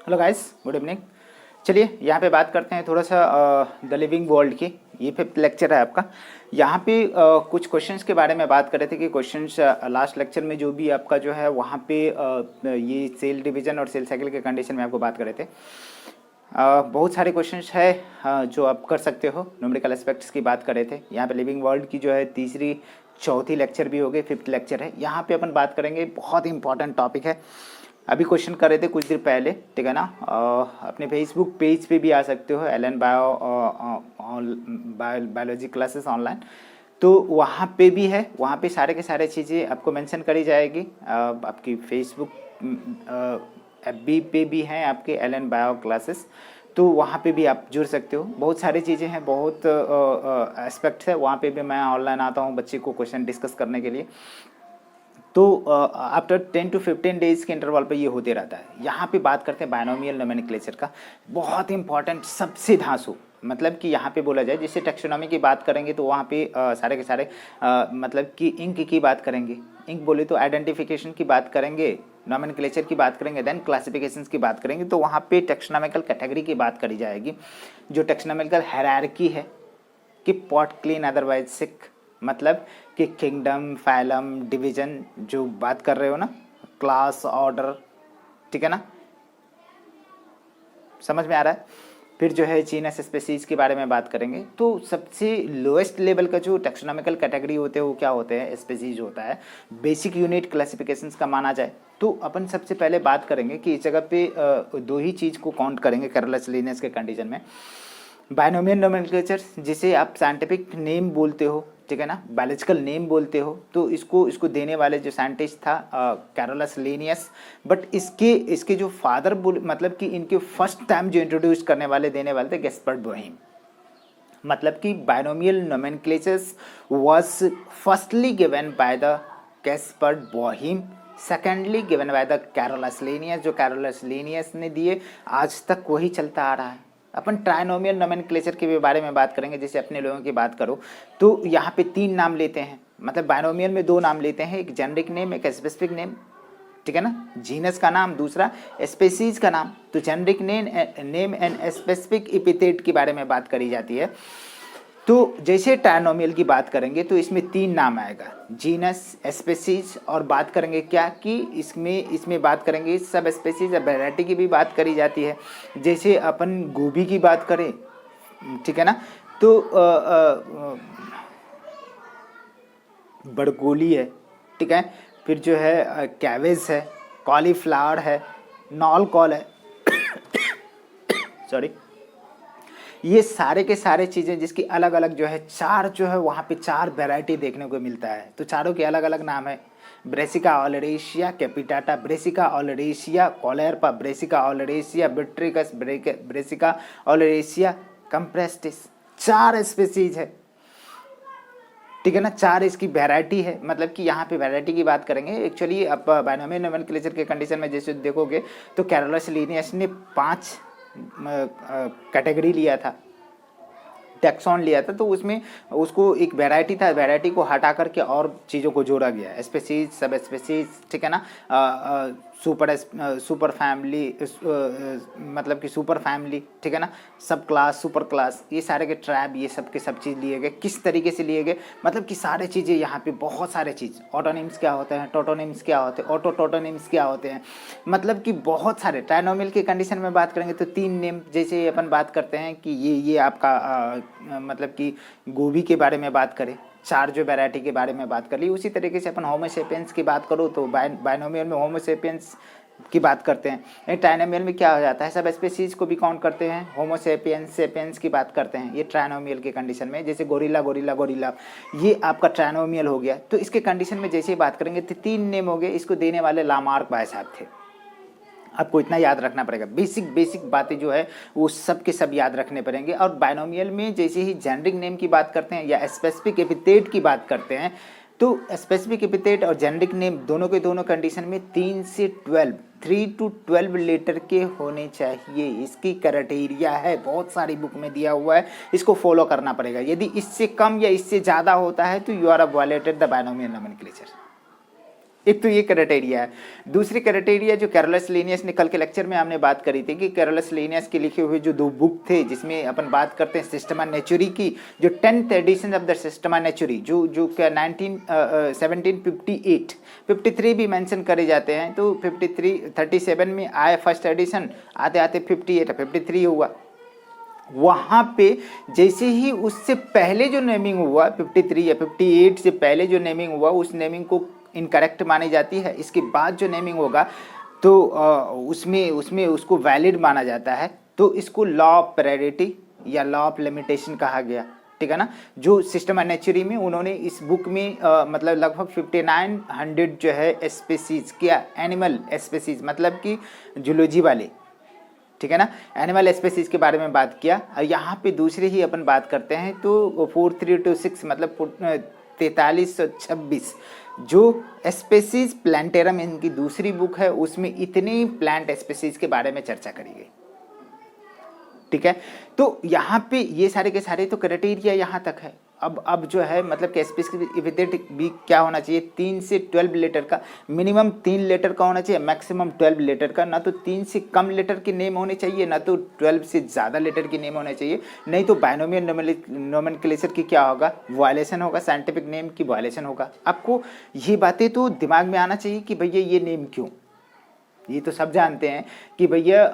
Hello guys, good evening. चलिए यहाँ पे बात करते हैं थोड़ा सा द लिविंग वर्ल्ड की। ये 5th लेक्चर है आपका। यहाँ पे कुछ क्वेश्चंस के बारे में बात कर रहे थे कि क्वेश्चंस लास्ट लेक्चर में जो भी आपका जो है वहाँ पे ये सेल डिवीजन और सेल साइकिल के कंडीशन में आपको बात कर रहे थे। बहुत सारे क्वेश्चंस है जो आप कर सकते हो। न्यूमेरिकल एस्पेक्ट्स की बात कर रहे थे। यहाँ पे लिविंग वर्ल्ड की जो है तीसरी चौथी लेक्चर भी हो गई, 5th लेक्चर है। यहाँ पे अपन बात करेंगे, बहुत इंपॉर्टेंट टॉपिक है। अभी क्वेश्चन कर रहे थे कुछ देर पहले, ठीक है ना। अपने फेसबुक पेज पे भी आ सकते हो, L N biology classes online. तो वहाँ पे भी है, वहाँ पे सारे के सारे चीज़ें आपको मेंशन करी जाएगी। आपकी फेसबुक FB पे भी हैं आपके एल एन बायो क्लासेस, तो वहाँ पे भी आप जुड़ सकते हो। बहुत सारी चीज़ें हैं, बहुत एस्पेक्ट्स है। वहाँ पे भी मैं ऑनलाइन आता हूँ बच्चे को क्वेश्चन डिस्कस करने के लिए। तो आफ्टर 10 to 15 डेज के इंटरवल पे ये होते रहता है। यहाँ पे बात करते हैं बायनोमियल नोमेनक्लेचर का, बहुत इंपॉर्टेंट, सबसे धांसू। मतलब कि यहाँ पे बोला जाए, जैसे टेक्सोनॉमी की बात करेंगे तो वहाँ पे सारे के सारे मतलब कि इंक की बात करेंगे। इंक बोले तो आइडेंटिफिकेशन की बात करेंगे, नोमेनक्लेचर की बात करेंगे, देन क्लासिफिकेशंस की बात करेंगे। तो वहाँ पे टेक्सोनॉमिकल कैटेगरी की बात करी जाएगी, जो टेक्सोनॉमिकल हायरार्की है कि पॉट क्लीन अदरवाइज सिक, मतलब कि किंगडम, फाइलम, डिवीजन जो बात कर रहे हो ना, क्लास, ऑर्डर, ठीक है ना, समझ में आ रहा है। फिर जो है जीनस स्पेसीज के बारे में बात करेंगे। तो सबसे लोएस्ट लेवल का जो टेक्सोनॉमिकल कैटेगरी होते हैं वो क्या होते हैं, स्पेसीज होता है। बेसिक यूनिट क्लासिफिकेशंस का माना जाए तो अपन सबसे पहले बात करेंगे कि इस जगह पे दो ही चीज़ को काउंट करेंगे कैरोलस लीनियस के कंडीशन में। बायनोमियल नोमेनक्लेचर, जिसे आप साइंटिफिक नेम बोलते हो, ठीक है ना, बायोलॉजिकल नेम बोलते हो, तो इसको देने वाले जो साइंटिस्ट था कैरोलस लीनियस। बट इसके जो फादर मतलब कि इनके फर्स्ट टाइम जो इंट्रोड्यूस करने वाले देने वाले थे गैस्पर्ड बोहीम। मतलब कि binomial nomenclatures was firstly given by the Gaspard Bauhin, secondly given by the Carolus Linnaeus. जो कैरोलस लीनियस ने दिए, आज तक वही चलता आ रहा है। अपन ट्राइनोमियल नोमेनक्लेचर के बारे में बात करेंगे। जैसे अपने लोगों की बात करो तो यहाँ पे 3 नाम लेते हैं, मतलब बायनोमियल में 2 नाम लेते हैं, एक जेनरिक नेम, एक स्पेसिफिक नेम, ठीक है ना। जीनस का नाम, दूसरा स्पेसीज का नाम। तो generic name and specific epithet के बारे में बात करी जाती है। तो जैसे ट्राइनोमियल की बात करेंगे तो इसमें 3 नाम आएगा, जीनस, स्पेसीज, और बात करेंगे क्या कि इसमें बात करेंगे सब स्पेसीज और वैरायटी की भी बात करी जाती है। जैसे अपन गोभी की बात करें, ठीक है ना, तो बड़गोली है, ठीक है। फिर जो है कैबेज है, कॉलीफ्लावर है, नॉल कॉल है सॉरी। ये सारे के सारे चीज़ें जिसकी अलग अलग जो है 4 जो है वहाँ पे 4 वैरायटी देखने को मिलता है। तो चारों के अलग अलग नाम है। Brassica oleracea capitata, Brassica oleracea caulorapa, Brassica oleracea botrytis, Brassica oleracea campestris. 4 species है, ठीक है ना। 4 इसकी वैरायटी है। मतलब कि यहाँ पे वैरायटी की बात करेंगे। एक्चुअली आप बायनोमियल नोमेनक्लेचर के कंडीशन में जैसे देखोगे तो कैरोलस लीनियस ने 5 कैटेगरी लिया था, टैक्सॉन लिया था। तो उसमें उसको एक वैरायटी था, वैरायटी को हटा करके और चीज़ों को जोड़ा गया, स्पेसीज, सब स्पेसीज, ठीक है ना, सुपर फैमिली, मतलब कि सुपर फैमिली, ठीक है ना, सब क्लास, सुपर क्लास, ये सारे के ट्रैब, ये सब के सब चीज़ लिए गए। किस तरीके से लिए गए, मतलब कि सारे चीज़ें यहाँ पे बहुत सारे चीज़, ऑटोनिम्स क्या होते हैं, टोटोनिम्स क्या होते हैं, ऑटोटोटोनिम्स क्या होते हैं, मतलब कि बहुत सारे। ट्राइनोमियल के कंडीशन में बात करेंगे तो 3 नेम, जैसे अपन बात करते हैं कि ये आपका मतलब कि गोभी के बारे में बात करें, 4 जो वैरायटी के बारे में बात कर ली। उसी तरीके से अपन होमो सेपियंस की बात करो तो बायनोमियल में होमो सेपियंस की बात करते हैं। ट्राइनोमियल में क्या हो जाता है, सब स्पेसीज को भी काउंट करते हैं, होमो सेपियंस, सेपियंस की बात करते हैं। ये ट्राइनोमियल के कंडीशन में, जैसे गोरिल्ला गोरिल्ला गोरिल्ला, ये आपका ट्राइनोमियल हो गया। तो इसके कंडीशन में जैसे ही बात करेंगे तो 3 नेम हो गए। इसको देने वाले लामार्क भाई साहब थे। आपको इतना याद रखना पड़ेगा, बेसिक बातें जो है वो सब के सब याद रखने पड़ेंगे। और बायनोमियल में जैसे ही जेनरिक नेम की बात करते हैं या स्पेसिफिक एपिथेट की बात करते हैं, तो स्पेसिफिक एपिथेट और जेनरिक नेम दोनों के दोनों कंडीशन में 3 से 3 to 12 लेटर के होने चाहिए। इसकी क्राइटेरिया है, बहुत सारी बुक में दिया हुआ है, इसको फॉलो करना पड़ेगा। यदि इससे कम या इससे ज़्यादा होता है तो you are violated the binomial nomenclature. एक तो ये क्राइटेरिया है। दूसरी क्राइटेरिया जो कैरोलस लिनियस ने कल के लेक्चर में हमने बात करी थी कि कैरोलस लिनियस के लिखे हुए जो 2 बुक थे जिसमें अपन बात करते हैं सिस्टमा नेचुरी की, जो 10th edition of the Systema naturae जो जो क्या 1758 53 भी मेंशन करे जाते हैं, तो 37 में आए फर्स्ट एडिशन, आते आते 58 53 हुआ। वहाँ पे जैसे ही उससे पहले जो नेमिंग हुआ 53 या 58 से पहले जो नेमिंग हुआ उस नेमिंग को इनकरेक्ट मानी जाती है। इसके बाद जो नेमिंग होगा तो उसमें उसमें उसको वैलिड माना जाता है। तो इसको लॉ ऑफ पेरिडिटी या लॉ ऑफ लिमिटेशन कहा गया, ठीक है ना। जो सिस्टमा नेचुरी में उन्होंने इस बुक में मतलब लगभग 5900 जो है स्पीसीज, क्या एनिमल स्पीसीज मतलब कि जूलॉजी वाले, ठीक है ना, एनिमल स्पीसीज के बारे में बात किया। यहाँ पे दूसरे ही अपन बात करते हैं तो 4326 मतलब 4326 जो स्पीसीज प्लांटेरम इनकी दूसरी बुक है, उसमें इतने प्लांट स्पीसीज के बारे में चर्चा करी गई, ठीक है। तो यहाँ पे ये सारे के सारे तो क्राइटेरिया यहाँ तक है। अब जो है मतलब कि स्पेसिफिक भी क्या होना चाहिए, 3 से 12 लेटर का, मिनिमम 3 लेटर का होना चाहिए, मैक्सिमम 12 लेटर का। ना तो 3 से कम लेटर के नेम होने चाहिए, ना तो 12 से ज़्यादा लेटर के नेम होने चाहिए, नहीं तो बाइनोमियल नोमेनक्लेचर की क्या होगा, वायलेशन होगा, साइंटिफिक नेम की वायलेशन होगा। आपको ये बातें तो दिमाग में आना चाहिए कि भैया ये नेम क्यों। ये तो सब जानते हैं कि भैया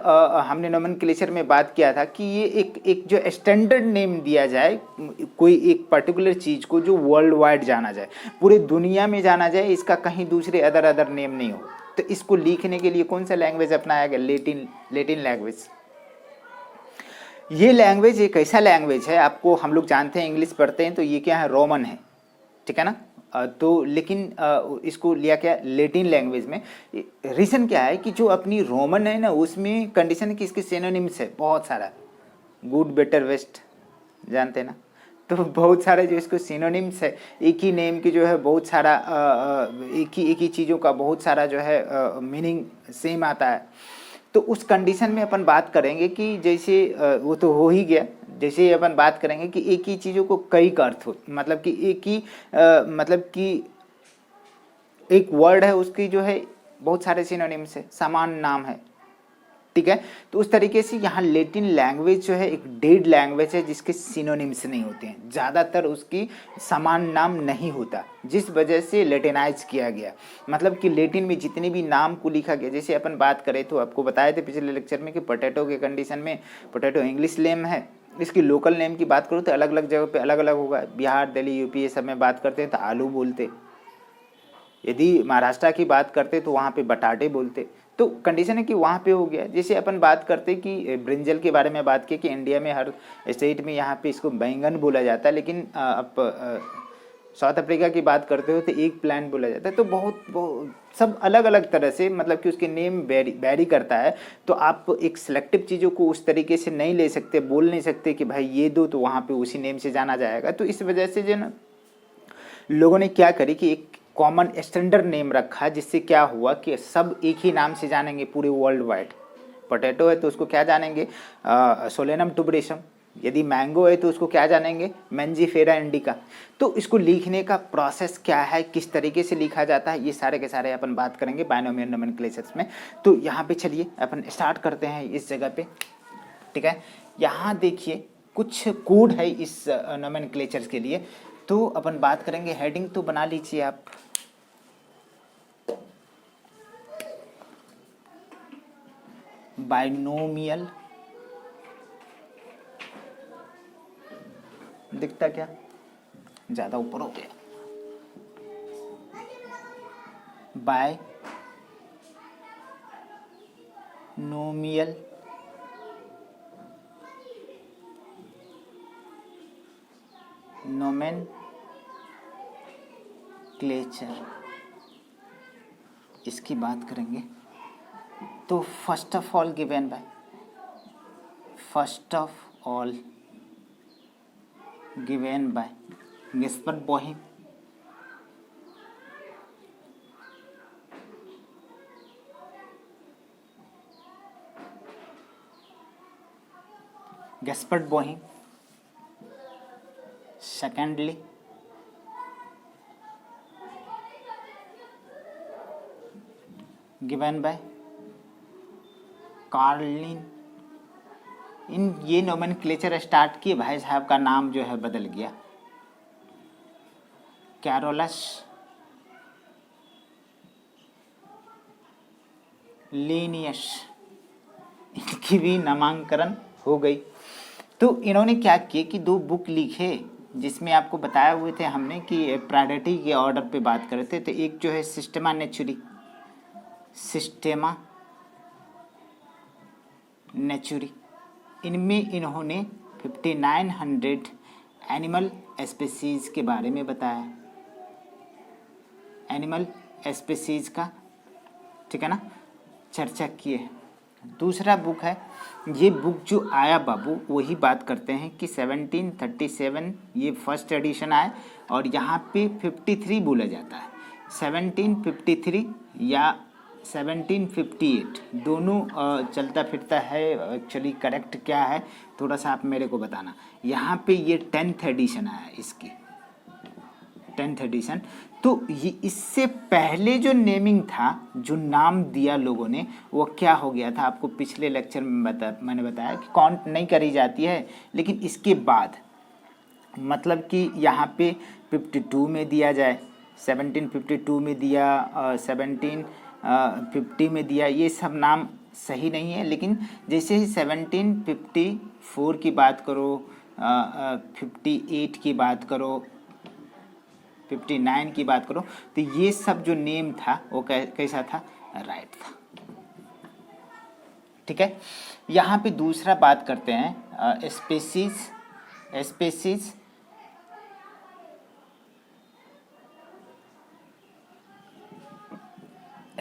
हमने नोमेनक्लेचर में बात किया था कि ये एक जो स्टैंडर्ड नेम दिया जाए कोई एक पर्टिकुलर चीज़ को जो वर्ल्ड वाइड जाना जाए, पूरे दुनिया में जाना जाए, इसका कहीं दूसरे अदर नेम नहीं हो। तो इसको लिखने के लिए कौन सा लैंग्वेज अपनाया गया, लेटिन लैंग्वेज। ये लैंग्वेज एक ऐसा लैंग्वेज है, आपको हम लोग जानते हैं इंग्लिश पढ़ते हैं तो ये क्या है, रोमन है, ठीक है ना। तो लेकिन इसको लिया क्या लेटिन लैंग्वेज में। रीज़न क्या है कि जो अपनी रोमन है ना उसमें कंडीशन है कि इसके सिनोनिम्स है बहुत सारा, गुड बेटर बेस्ट, जानते हैं ना। तो बहुत सारे जो इसको सिनोनिम्स है, एक ही नेम की जो है बहुत सारा एक ही चीज़ों का बहुत सारा जो है मीनिंग सेम आता है। तो उस कंडीशन में अपन बात करेंगे कि जैसे वो तो हो ही गया, जैसे अपन बात करेंगे कि एक ही चीज़ों को कई का अर्थ हो, मतलब कि एक ही मतलब कि एक वर्ड है उसकी जो है बहुत सारे सिनोनिम्स है, समान नाम है, ठीक है। तो उस तरीके से यहाँ लेटिन लैंग्वेज जो है एक डेड लैंग्वेज है जिसके सिनोनिम्स नहीं होते हैं, ज़्यादातर उसकी समान नाम नहीं होता, जिस वजह से लेटिनाइज किया गया। मतलब कि लेटिन में जितने भी नाम को लिखा गया, जैसे अपन बात करें तो आपको बताए थे पिछले लेक्चर में कि पोटैटो के कंडीशन में पोटैटो इंग्लिश नेम है, इसकी लोकल नेम की बात करूँ तो अलग अलग जगह पे अलग अलग होगा। बिहार, दिल्ली, यूपी ये सब में बात करते हैं तो आलू बोलते, यदि महाराष्ट्र की बात करते तो वहाँ पे बटाटे बोलते। तो कंडीशन है कि वहाँ पे हो गया। जैसे अपन बात करते कि ब्रिंजल के बारे में बात की कि इंडिया में हर स्टेट में यहाँ पे इसको बैंगन बोला जाता है, लेकिन आप साउथ अफ्रीका की बात करते हो तो एक प्लांट बोला जाता है। तो बहुत सब अलग अलग तरह से मतलब कि उसके नेम वेरी करता है। तो आप एक सिलेक्टिव चीज़ों को उस तरीके से नहीं ले सकते, बोल नहीं सकते कि भाई ये दो तो वहाँ पे उसी नेम से जाना जाएगा। तो इस वजह से जो ना लोगों ने क्या करी कि एक कॉमन स्टैंडर्ड नेम रखा, जिससे क्या हुआ कि सब एक ही नाम से जानेंगे पूरे वर्ल्ड वाइड। पोटैटो है तो उसको क्या जानेंगे, सोलेनम टुबरेसम। यदि मैंगो है तो उसको क्या जानेंगे, मैंजीफेरा इंडिका। तो इसको लिखने का प्रोसेस क्या है, किस तरीके से लिखा जाता है, ये सारे के सारे अपन बात करेंगे बाइनोमियल नोमेनक्लेचर्स में। तो यहाँ पे चलिए अपन स्टार्ट करते हैं इस जगह पे, ठीक है। यहाँ देखिए कुछ कोड है इस नोमेनक्लेचर्स के लिए, तो अपन बात करेंगे। हेडिंग तो बना लीजिए आप, बाइनोमियल, दिखता क्या ज़्यादा ऊपर हो गया, बाइनोमियल नोमेनक्लेचर, इसकी बात करेंगे। तो first of all given by, first of all given by Gaspard Bauhin, Gaspard Bauhin. Secondly given by Carlin. इन ये नोमेनक्लेचर स्टार्ट किए, भाई साहब का नाम जो है बदल गया, कैरोलस लीनियस, इनकी भी नामांकन हो गई। तो इन्होंने क्या किए कि 2 बुक लिखे, जिसमें आपको बताया हुए थे हमने कि प्रायोरिटी के ऑर्डर पे बात कर रहे थे। तो एक जो है सिस्टेमा नेचुरी, इनमें इन्होंने 5900 एनिमल स्पीसीज के बारे में बताया, एनिमल स्पीसीज का, ठीक है ना, चर्चा किए। दूसरा बुक है, ये बुक जो आया बाबू वही बात करते हैं कि 1737 ये फर्स्ट एडिशन आया, और यहाँ पे 53 बोला जाता है, 1753 या 1758 दोनों चलता फिरता है। एक्चुअली करेक्ट क्या है थोड़ा सा आप मेरे को बताना। यहाँ पे ये 10th एडिशन आया, इसकी 10th एडिशन। तो ये इससे पहले जो नेमिंग था, जो नाम दिया लोगों ने, वो क्या हो गया था, आपको पिछले लेक्चर में मैंने बताया कि काउंट नहीं करी जाती है। लेकिन इसके बाद मतलब कि यहाँ पे 52 में दिया जाए, 1752 में दिया, 1750 में दिया, ये सब नाम सही नहीं है। लेकिन जैसे ही 1754 की बात करो, 58 की बात करो, 59 की बात करो, तो ये सब जो नेम था वो कैसा था, राइट था, ठीक है। यहाँ पे दूसरा बात करते हैं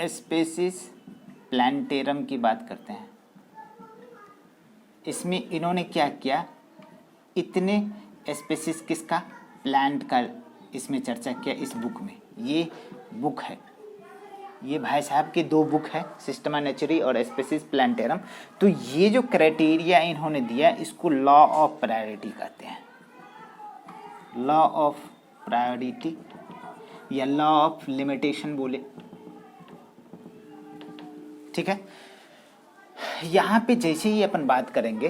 स्पेसीज प्लांटेरम की बात करते हैं। इसमें इन्होंने क्या किया, इतने स्पेसीज किसका, प्लांट का, इसमें चर्चा किया इस बुक में। ये बुक है, ये भाई साहब के 2 बुक है, सिस्टेमा नेचुरी और स्पेसीज प्लांटेरम। तो ये जो क्राइटेरिया इन्होंने दिया, इसको लॉ ऑफ प्रायोरिटी कहते हैं, लॉ ऑफ प्रायोरिटी या लॉ ऑफ लिमिटेशन बोले, ठीक है। यहाँ पे जैसे ही अपन बात करेंगे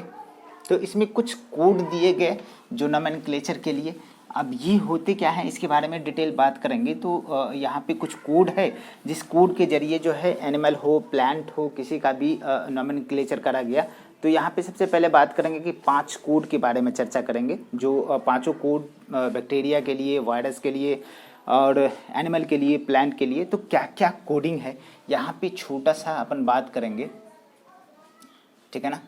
तो इसमें कुछ कोड दिए गए जो नोमेनक्लेचर के लिए। अब ये होते क्या है इसके बारे में डिटेल बात करेंगे। तो यहाँ पे कुछ कोड है, जिस कोड के जरिए जो है एनिमल हो, प्लांट हो, किसी का भी नोमेनक्लेचर करा गया। तो यहाँ पे सबसे पहले बात करेंगे कि 5 कोड के बारे में चर्चा करेंगे, जो 5 कोड बैक्टीरिया के लिए, वायरस के लिए और एनिमल के लिए, प्लांट के लिए। तो क्या क्या कोडिंग है यहाँ पे छोटा सा अपन बात करेंगे, ठीक है ना।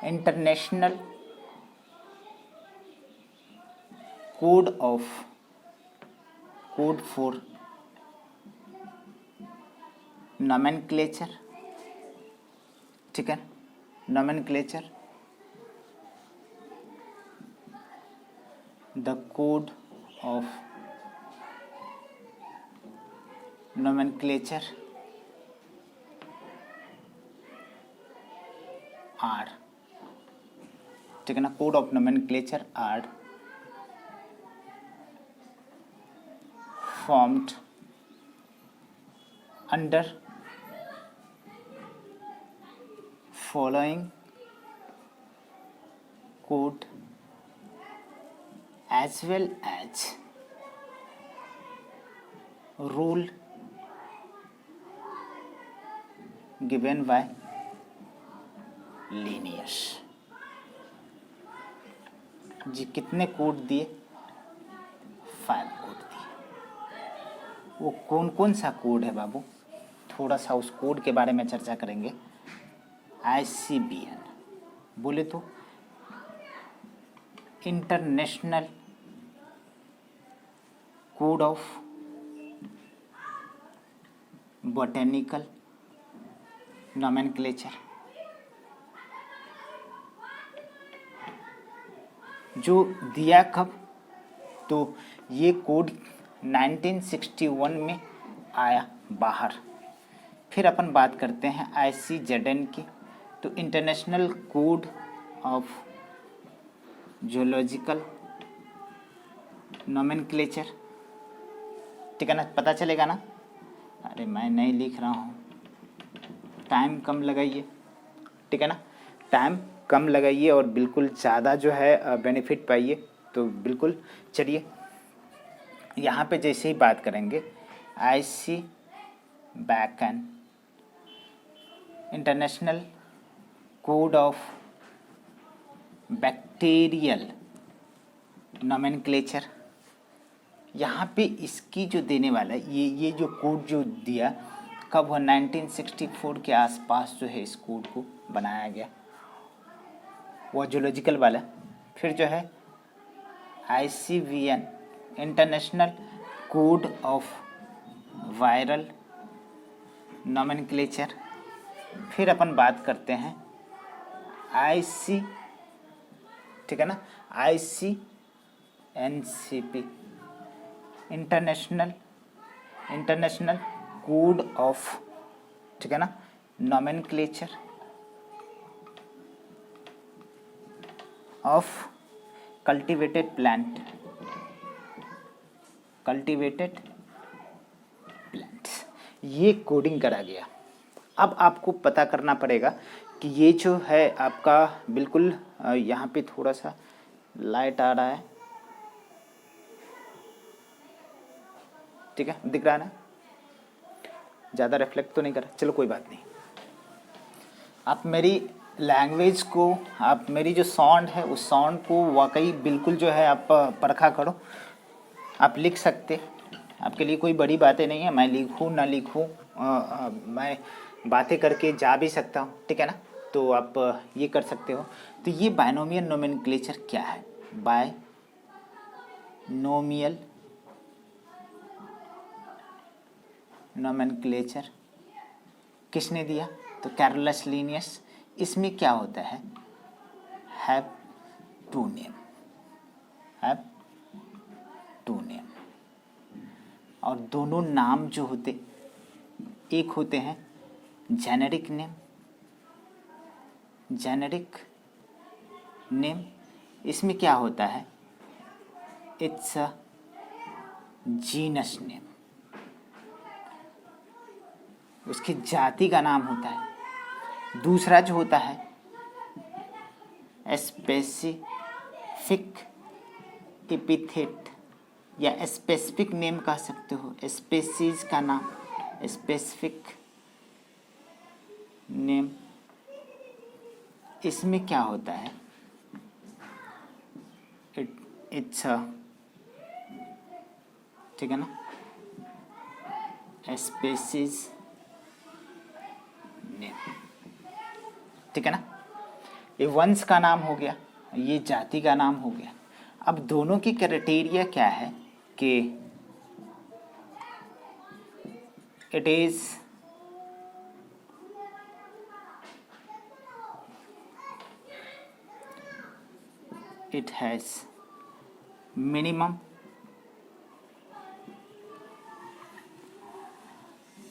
इंटरनेशनल कोड फॉर नोमेनक्लेचर, ठीक है, nomenclature, the code of nomenclature are, ठीक है ना, code of nomenclature are formed under following code as well as rule given by Linnaeus। जी कितने कोड दिए, 5 कोड दिए। वो कौन कौन सा कोड है बाबू, थोड़ा सा उस कोड के बारे में चर्चा करेंगे। ICBN बोले तो international code of botanical nomenclature, जो दिया कब, तो ये कोड 1961 में आया बाहर। फिर अपन बात करते हैं ICZN की, तो international code of zoological nomenclature, ठीक है ना, पता चलेगा ना। अरे मैं नहीं लिख रहा हूँ, टाइम कम लगाइए, ठीक है ना, टाइम कम लगाइए और बिल्कुल ज़्यादा जो है बेनिफिट पाइए। तो बिल्कुल चलिए यहाँ पे जैसे ही बात करेंगे, IC backend international code of bacterial nomenclature, यहाँ पे इसकी जो देने वाला है ये जो कोड जो दिया कब हुआ, 1964 के आसपास जो है इस कोड को बनाया गया, वो जूलॉजिकल वाला। फिर जो है ICVN international code of viral nomenclature. फिर अपन बात करते हैं IC, ठीक है ना, ICNCP इंटरनेशनल कोड ऑफ, ठीक है ना, नोमेनक्लेचर ऑफ कल्टिवेटेड प्लांट्स, ये कोडिंग करा गया। अब आपको पता करना पड़ेगा कि ये जो है आपका बिल्कुल यहाँ पे थोड़ा सा लाइट आ रहा है, ठीक है, दिख रहा है ना, ज़्यादा रिफ्लेक्ट तो नहीं कर रहा, चलो कोई बात नहीं। आप मेरी लैंग्वेज को, आप मेरी जो साउंड है उस साउंड को वाकई बिल्कुल जो है आप परखा करो। आप लिख सकते, आपके लिए कोई बड़ी बातें नहीं है, मैं लिखूँ ना लिखूँ, मैं बातें करके जा भी सकता हूँ, ठीक है ना, तो आप ये कर सकते हो। तो ये बायनोमियल नोमेनक्लेचर क्या है, बायनोमियल नोमेनक्लेचर किसने दिया, तो कैरोलस लिनियस। इसमें क्या होता है, हैव टू नेम, और दोनों नाम जो होते, एक होते हैं जेनेरिक नेम, इसमें क्या होता है, इट्स अ जीनस नेम, उसकी जाति का नाम होता है। दूसरा जो होता है स्पेसिफिक एपिथेट या स्पेसिफिक नेम कह सकते हो, स्पेसीज का नाम, स्पेसिफिक नेम। इसमें क्या होता है, इट्स ठीक है ना, स्पेसीज नेम, ठीक है ना, ये वंश का नाम हो गया, ये जाति का नाम हो गया। अब दोनों की क्राइटेरिया क्या है कि it is it has minimum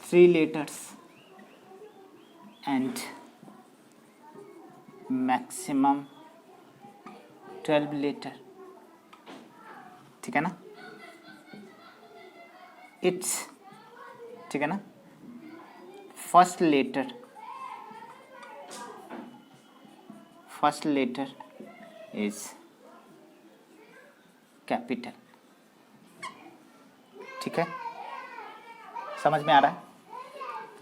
3 letters and maximum 12 letter, ठीक है ना, इट्स, ठीक है ना, फर्स्ट लेटर इज कैपिटल, ठीक है, समझ में आ रहा है।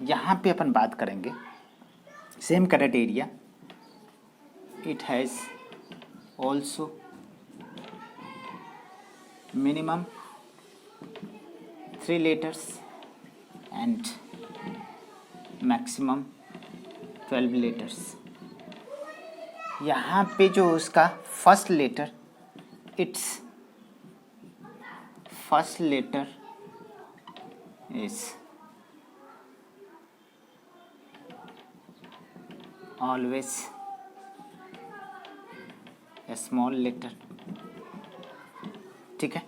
यहाँ पे अपन बात करेंगे same criteria, it has also minimum 3 letters and maximum 12 letters। यहाँ पे जो उसका first letter, it's first letter is always a small letter, ठीक है।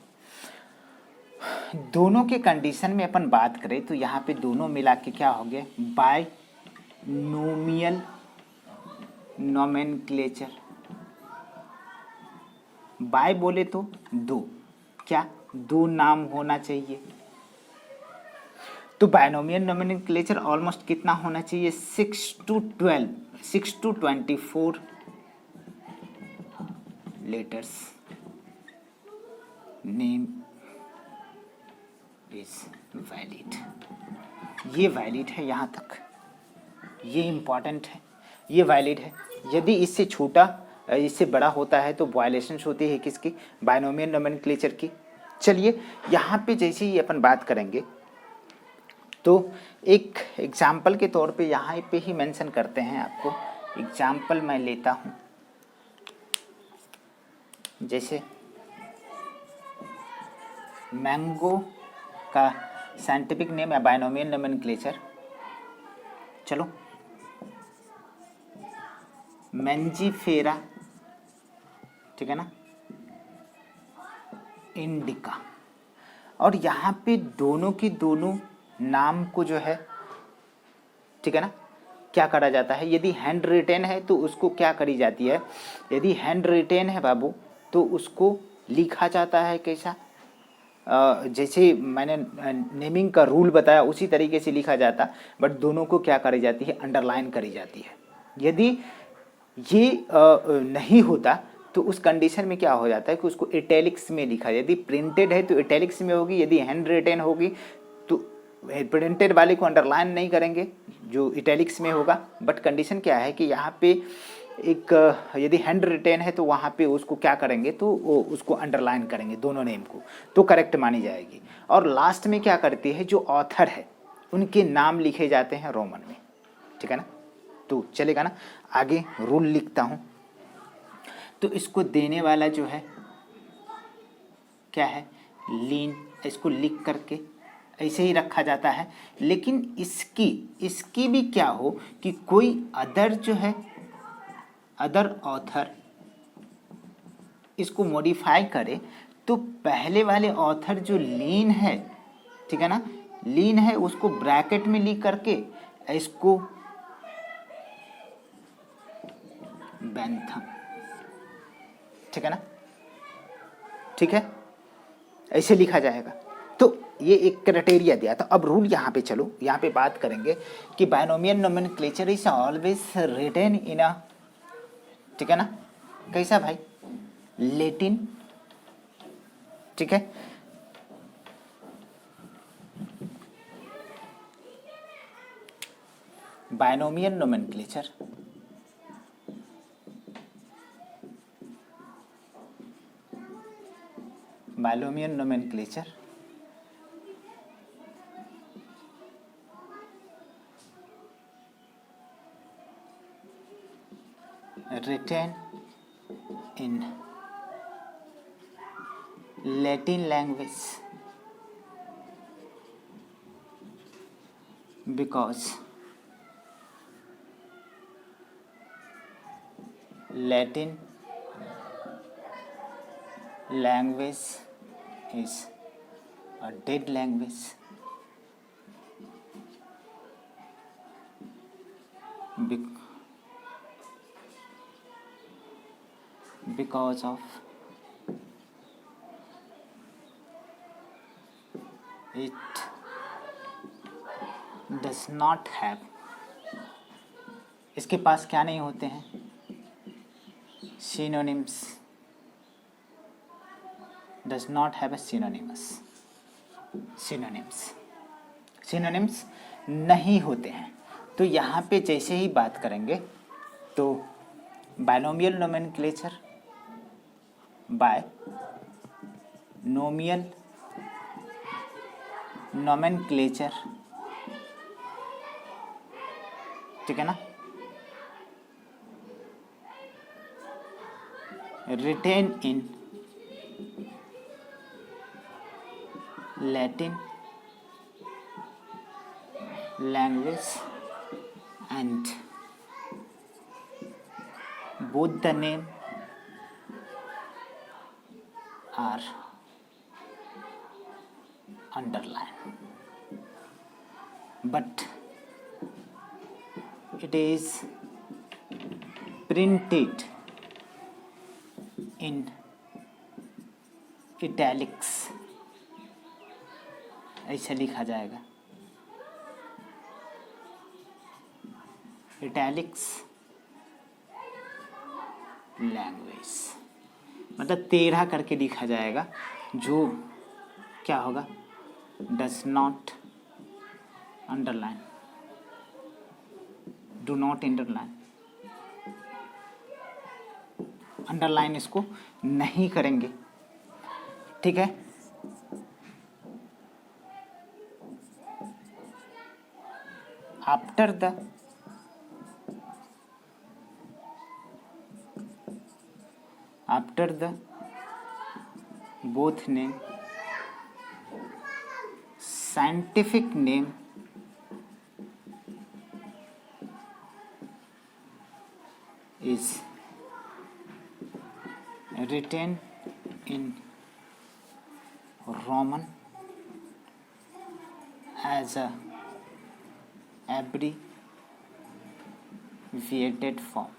दोनों के कंडीशन में अपन बात करें तो यहाँ पे दोनों मिला के क्या हो गया, बायनोमियल नोमेनक्लेचर। बाय बोले तो दो, क्या दो नाम होना चाहिए, तो बायनोमियल नोमेनक्लेचर ऑलमोस्ट कितना होना चाहिए, 6 to 24 letters, name is valid. ये वैलिड है, यहाँ तक ये इम्पॉर्टेंट है, ये वैलिड है। यदि इससे छोटा इससे बड़ा होता है तो वायलेशंस होती है किसकी, बायनोमियल नोमेनक्लेचर की। चलिए यहाँ पे जैसे ही अपन बात करेंगे तो एक एग्जाम्पल के तौर पे यहाँ पे ही मेंशन करते हैं आपको। एग्जाम्पल मैं लेता हूँ, जैसे मैंगो का साइंटिफिक नेम है बायनोमियल नोमेनक्लेचर, चलो मैंजीफेरा, ठीक है ना, इंडिका। और यहाँ पे दोनों की दोनों नाम को जो है, ठीक है ना, क्या करा जाता है, यदि हैंड रिटेन है तो उसको क्या करी जाती है, यदि हैंड रिटेन है बाबू तो उसको लिखा जाता है कैसा, जैसे मैंने नेमिंग का रूल बताया उसी तरीके से लिखा जाता, बट दोनों को क्या करी जाती है, अंडरलाइन करी जाती है। यदि ये नहीं होता तो उस कंडीशन में क्या हो जाता है कि उसको इटैलिक्स में लिखा, यदि प्रिंटेड है तो इटैलिक्स में होगी, यदि हैंड रिटेन होगी तो प्रिंटेड वाले को अंडरलाइन नहीं करेंगे, जो इटैलिक्स में होगा। बट कंडीशन क्या है कि यहाँ पे एक यदि हैंड रिटेन है तो वहाँ पे उसको क्या करेंगे, तो वो उसको अंडरलाइन करेंगे दोनों नेम को, तो करेक्ट मानी जाएगी। और लास्ट में क्या करती है, जो ऑथर है उनके नाम लिखे जाते हैं रोमन में, ठीक है ना। तो चलेगा ना, आगे रूल लिखता हूँ। तो इसको देने वाला जो है क्या है, लीन, इसको लिख करके ऐसे ही रखा जाता है। लेकिन इसकी भी क्या हो कि कोई अदर जो है, अदर ऑथर इसको मॉडिफाई करे तो पहले वाले ऑथर जो लीन है, ठीक है ना, लीन है, उसको ब्रैकेट में लिख करके इसको बेंथम, ठीक है ना, ठीक है, ऐसे लिखा जाएगा। तो ये एक क्राइटेरिया दिया था। अब रूल यहाँ पे चलो, यहाँ पे बात करेंगे कि binomial nomenclature is always written in a, ठीक है ना, कैसा भाई, लैटिन, ठीक है। Binomial nomenclature binomial nomenclature written in Latin language because Latin language is a dead language because of it does not have, इसके पास क्या नहीं होते हैं, synonyms, does not have a synonyms नहीं होते हैं। तो यहाँ पे जैसे ही बात करेंगे तो बायनोमियल नोमेनक्लेचर, बायनोमियल नोमेनक्लेचर, ठीक है ना, written in Latin language and both the name are underlined, but it is printed in italics, ऐसा लिखा जाएगा, इटैलिक्स लैंग्वेज, मतलब 13 करके लिखा जाएगा, जो क्या होगा, does not underline, do not underline, underline इसको नहीं करेंगे, ठीक है। After the both name, scientific name is written in Roman as a abbreviated form,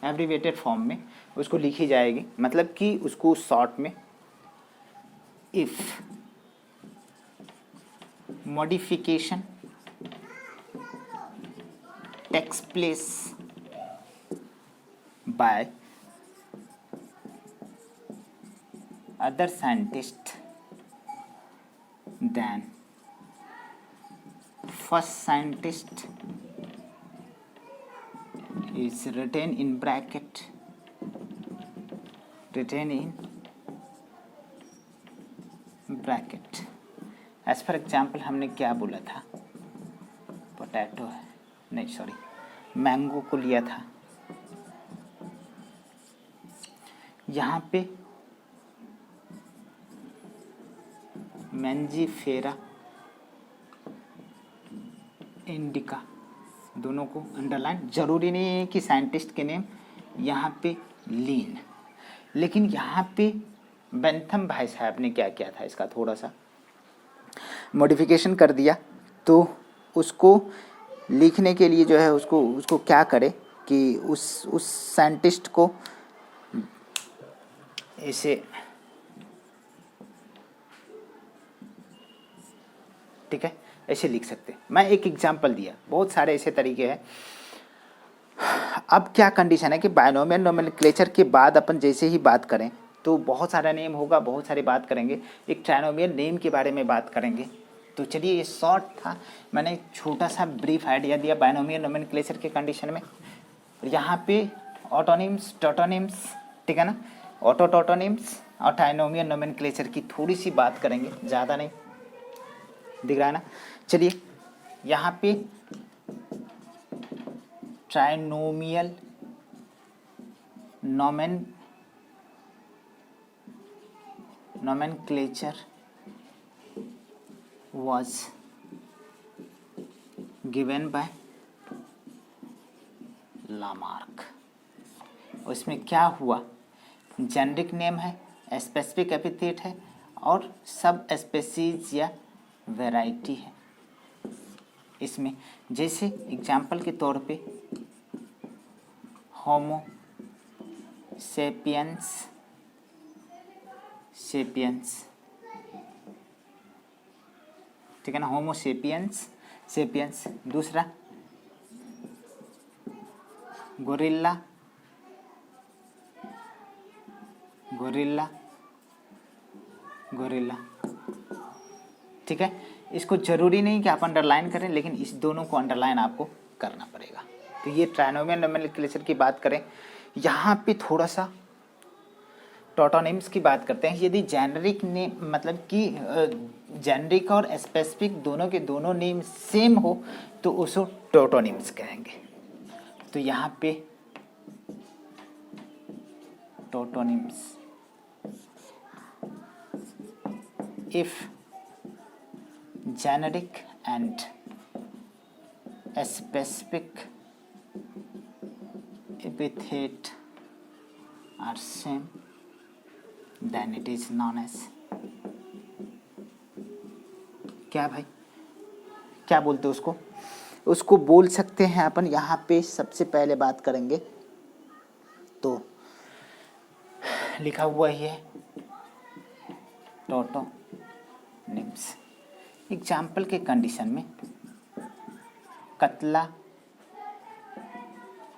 abbreviated form में उसको लिखी जाएगी, मतलब कि उसको शॉर्ट में। If modification takes place by other scientist then first scientist is written in bracket, as for example हमने क्या बोला था, पोटैटो है, नहीं सॉरी, मैंगो को लिया था, यहाँ पे मैंजीफेरा इंडिका, दोनों को अंडरलाइन, जरूरी नहीं है कि साइंटिस्ट के नेम, यहाँ पे लीन, लेकिन यहाँ पे बेंथम भाई साहब ने क्या किया था, इसका थोड़ा सा मॉडिफिकेशन कर दिया, तो उसको लिखने के लिए जो है उसको क्या करे कि उस साइंटिस्ट को ऐसे, ठीक है, ऐसे लिख सकते हैं। मैं एक एग्जांपल दिया, बहुत सारे ऐसे तरीके हैं। अब क्या कंडीशन है कि बायनोमियल नोमेनक्लेचर के बाद अपन जैसे ही बात करें तो बहुत सारा नेम होगा, बहुत सारी बात करेंगे, एक ट्राइनोमियल नेम के बारे में बात करेंगे। तो चलिए, ये शॉर्ट था, मैंने छोटा सा ब्रीफ आइडिया दिया बायनोमियल नोमेनक्लेचर के कंडीशन में। यहाँ पे ऑटोनिम्स, टोटोनिम्स, ठीक है ना, ऑटो टोटोनिम्स और ट्राइनोमियल नोमेनक्लेचर की थोड़ी सी बात करेंगे, ज़्यादा नहीं, दिख रहा है ना। चलिए, यहाँ पे trinomial nomenclature was given by Lamarck. उसमें क्या हुआ, जेनरिक नेम है, स्पेसिफिक एपिथेट है और सब स्पेसीज या वैरायटी है। इसमें जैसे एग्जाम्पल के तौर पे होमो सेपियंस, ठीक है ना, होमो सेपियंस। दूसरा गोरिल्ला, ठीक है। इसको जरूरी नहीं कि आप अंडरलाइन करें, लेकिन इस दोनों को अंडरलाइन आपको करना पड़ेगा। तो ये ट्राइनोमियल नोमेनक्लेचर की बात करें, यहाँ पे थोड़ा सा टोटोनिम्स की बात करते हैं। यदि जेनरिक नेम, मतलब कि जेनरिक और स्पेसिफिक दोनों के दोनों नेम सेम हो तो उसको टोटोनिम्स कहेंगे। तो यहाँ पे टोटोनिम्स, if generic and specific epithet are same, then it is known as, क्या भाई, क्या बोलते हैं उसको बोल सकते हैं अपन। यहाँ पे सबसे पहले बात करेंगे तो लिखा हुआ ही है टोटोनिम्स। एग्जाम्पल के कंडीशन में कतला,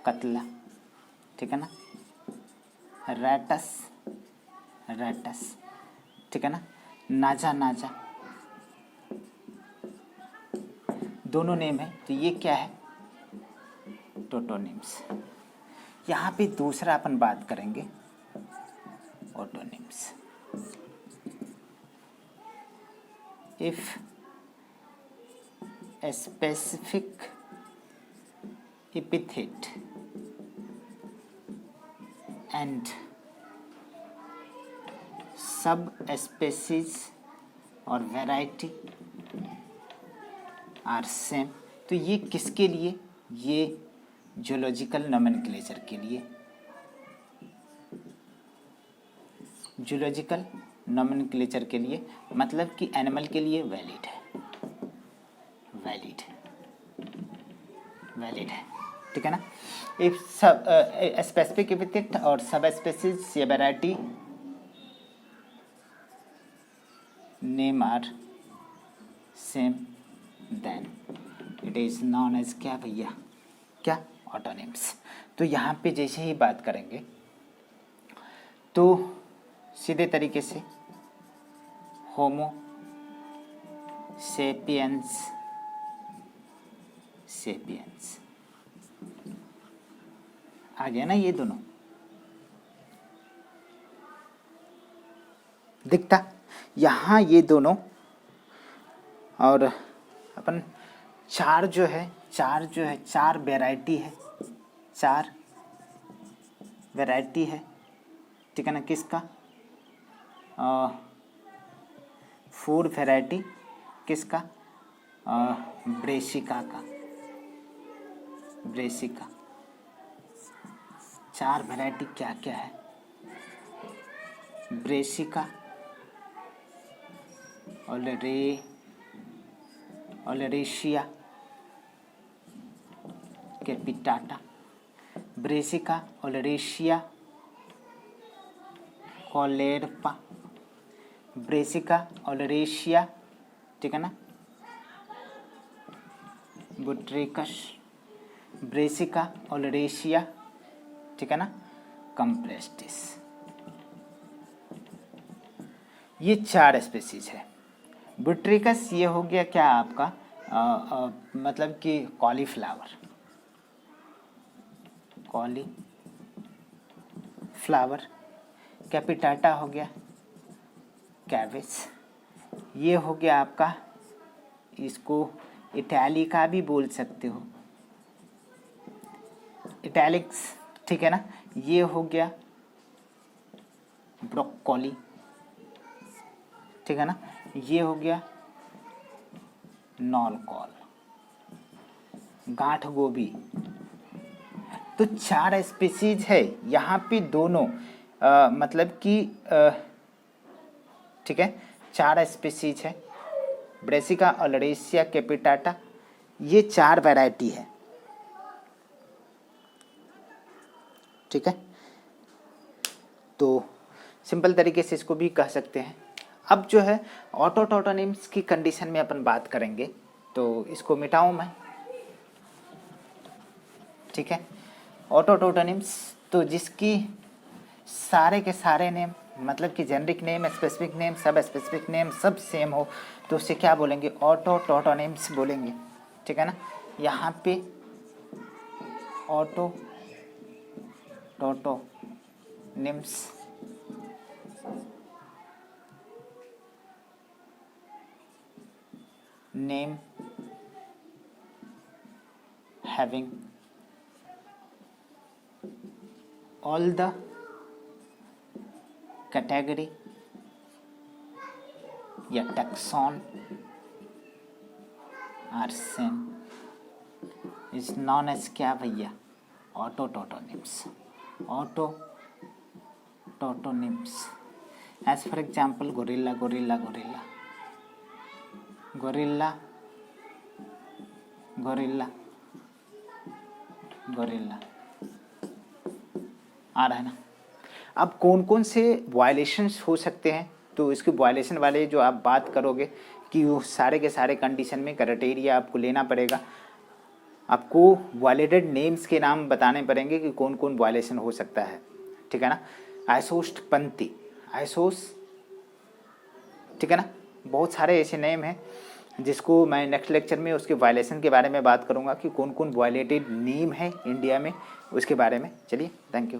कतला, ठीक है ना। रैटस, रैटस, ठीक है ना। नाजा, नाजा, दोनों नेम है, तो ये क्या है, टोटोनिम्स। यहाँ पे दूसरा अपन बात करेंगे autonyms. If a specific epithet and subspecies और वैरायटी आर सेम, तो ये किसके लिए, ये जूलॉजिकल नोमेनक्लेचर के लिए, जूलॉजिकल नोमेनक्लेचर के लिए, मतलब कि एनिमल के लिए वैलिड है, वैलिड है, वैलिड है, ठीक है ना। इफ सब स्पेसिफिक एपिथेट और सब स्पेसीज या variety name are same, then it is known as क्या भैया, क्या, ऑटोनिम्स। तो यहाँ पे जैसे ही बात करेंगे तो सीधे तरीके से होमो सेपियंस, सेपियंस आ गया ना, ये दोनों दिखता यहाँ, ये दोनों। और अपन चार जो है, चार वैरायटी है, चार वैरायटी है, ठीक है ना, किसका, 4 वैरायटी किसका, ब्रेसिका का, ब्रेसिका। 4 वैरायटी क्या क्या है, Brassica, oleracea capitata, Brassica, oleracea caulorapa, Brassica, oleracea, ठीक है ना, बुट्रिकस, ब्रेसिका, ओलेरेशिया, ठीक है ना, कंप्रेस्टिस। ये 4 स्पीसीज है। बुट्रिकस ये हो गया क्या आपका, मतलब कि कॉलीफ्लावर, कॉलीफ्लावर। कैपिटाटा हो गया कैबेज, ये हो गया आपका, इसको इटैलिका भी बोल सकते हो, इटैलिक्स, ठीक है ना। ये हो गया ब्रोकोली, ठीक है ना। ये हो गया नॉलकॉल, गांठ गोभी। तो 4 स्पीसीज है यहाँ पे दोनों, मतलब कि ठीक है, 4 स्पीसीज है, ब्रेसिका, ओलेरेशिया, कैपिटाटा, ये 4 वैरायटी है, ठीक है। तो सिंपल तरीके से इसको भी कह सकते हैं। अब जो है ऑटोटोटोनिम्स की कंडीशन में अपन बात करेंगे, तो इसको मिटाऊं मैं, ठीक है। ऑटोटोटोनिम्स तो जिसकी सारे के सारे नेम, मतलब कि जेनरिक नेम, स्पेसिफिक नेम, सब स्पेसिफिक नेम सब सेम हो, तो उससे क्या बोलेंगे, ऑटोटोटोनिम्स बोलेंगे, ठीक है ना। यहाँ पे ऑटोटोटोनिम्स name having all the category या taxon are same is known as क्या भैया, tautonyms, tautonyms. as for example gorilla, gorilla, gorilla, gorilla, gorilla, gorilla आ रहा है ना। अब कौन कौन से वायलेशंस हो सकते हैं, तो इसके वायलेशन वाले जो आप बात करोगे कि वो सारे के सारे कंडीशन में क्राइटेरिया आपको लेना पड़ेगा। आपको वायलेटेड नेम्स के नाम बताने पड़ेंगे कि कौन कौन वायलेशन हो सकता है, ठीक है ना। आइसोस्टपंती, आइसोस, ठीक है ना। बहुत सारे ऐसे नेम हैं जिसको मैं नेक्स्ट लेक्चर में उसके वायलेशन के बारे में बात करूंगा कि कौन कौन वायलेटेड नेम है इंडिया में, उसके बारे में। चलिए, थैंक यू।